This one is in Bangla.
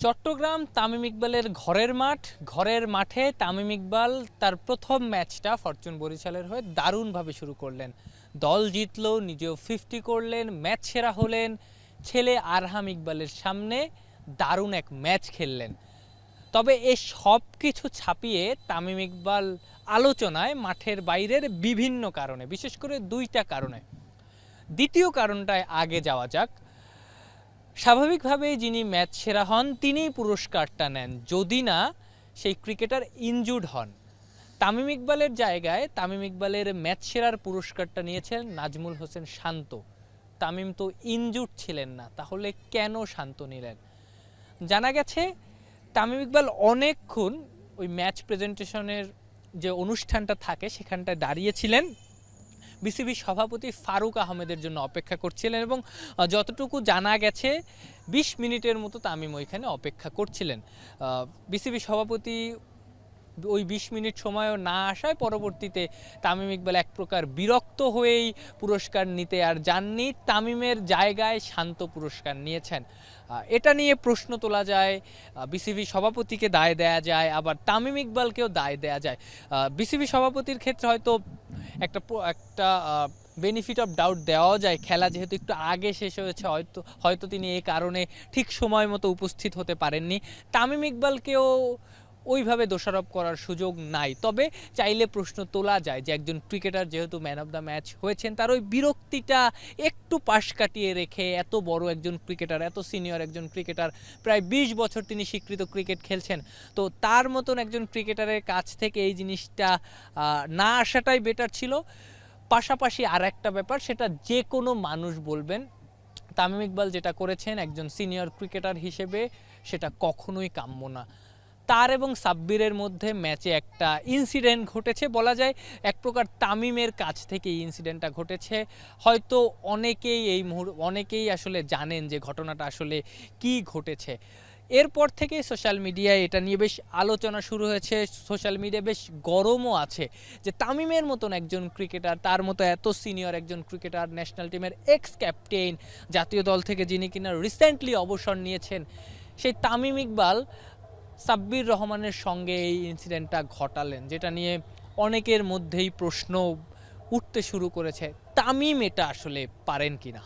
চট্টগ্রাম তামিম ইকবালের ঘরের মাঠে তামিম ইকবাল তার প্রথম ম্যাচটা ফরচুন বরিশালের হয়ে দারুণভাবে শুরু করলেন। দল জিতলো, নিজেও 50 করলেন, ম্যাচ সেরা হলেন, ছেলে আরহাম ইকবালের সামনে দারুণ এক ম্যাচ খেললেন। তবে এই সব কিছু ছাপিয়ে তামিম ইকবাল আলোচনায় মাঠের বাইরের বিভিন্ন কারণে, বিশেষ করে দুইটা কারণে। দ্বিতীয় কারণটায় আগে যাওয়া যাক। স্বাভাবিকভাবেই যিনি ম্যাচ সেরা হন তিনিই পুরস্কারটা নেন, যদি না সেই ক্রিকেটার ইনজুর্ড হন। তামিম ইকবালের জায়গায় তামিম ইকবালের ম্যাচ সেরার পুরস্কারটা নিয়েছেন নাজমুল হোসেন শান্ত। তামিম তো ইনজুর্ড ছিলেন না, তাহলে কেন শান্ত নিলেন? জানা গেছে তামিম ইকবাল অনেকক্ষণ ওই ম্যাচ প্রেজেন্টেশনের যে অনুষ্ঠানটা থাকে সেখানটায় দাঁড়িয়েছিলেন, বিসিবি সভাপতি ফারুক আহমেদের জন্য অপেক্ষা করছিলেন এবং যতটুকু জানা গেছে 20 মিনিটের মতো তামিম ওইখানে অপেক্ষা করছিলেন। বিসিবি সভাপতি ওই 20 মিনিট সময়ও না আসায় পরবর্তীতে তামিম ইকবাল এক প্রকার বিরক্ত হয়েই পুরস্কার নিতে আর যাননি, তামিমের জায়গায় শান্ত পুরস্কার নিয়েছেন। এটা নিয়ে প্রশ্ন তোলা যায়, বিসিবি সভাপতিকে দায় দেয়া যায়, আবার তামিম ইকবালকেও দায় দেয়া যায়। বিসিবি সভাপতির ক্ষেত্রে হয়তো একটা বেনিফিট অফ ডাউট দেওয়া যায়, খেলা যেহেতু একটু আগে শেষ হয়েছে, হয়তো তিনি এই কারণে ঠিক সময় মতো উপস্থিত হতে পারেননি। তামিম ইকবালকেও ওইভাবে দোষারোপ করার সুযোগ নাই। তবে চাইলে প্রশ্ন তোলা যায় যে একজন ক্রিকেটার যেহেতু ম্যান অফ দ্য ম্যাচ হয়েছেন, তার ওই বিরক্তিটা একটু পাশ কাটিয়ে রেখে, এত বড় একজন ক্রিকেটার, এত সিনিয়র একজন ক্রিকেটার, প্রায় 20 বছর তিনি স্বীকৃত ক্রিকেট খেলছেন, তো তার মতন একজন ক্রিকেটারের কাছ থেকে এই জিনিসটা না আসাটাই বেটার ছিল। পাশাপাশি আর একটা ব্যাপার, সেটা যে কোনো মানুষ বলবেন তামিম ইকবাল যেটা করেছেন একজন সিনিয়র ক্রিকেটার হিসেবে সেটা কখনোই কাম্য না। তার এবং সাব্বিরের মধ্যে ম্যাচে একটা ইনসিডেন্ট ঘটেছে, বলা যায় এক প্রকার তামিমের কাছ থেকে এই ইনসিডেন্টটা ঘটেছে। হয়তো অনেকেই আসলে জানেন যে ঘটনাটা আসলে কি ঘটেছে। এরপর থেকে সোশ্যাল মিডিয়ায় এটা নিয়ে বেশ আলোচনা শুরু হয়েছে, সোশ্যাল মিডিয়া বেশ গরমও আছে যে তামিমের মতন একজন ক্রিকেটার, তার মতো এত সিনিয়র একজন ক্রিকেটার, ন্যাশনাল টিমের এক্স ক্যাপ্টেন, জাতীয় দল থেকে যিনি কিনা রিসেন্টলি অবসর নিয়েছেন, সেই তামিম ইকবাল সাব্বির রহমানের সঙ্গে এই ইনসিডেন্টটা ঘটালেন, যেটা নিয়ে অনেকের মধ্যেই প্রশ্ন উঠতে শুরু করেছে, তামিম এটা আসলে পারেন কিনা।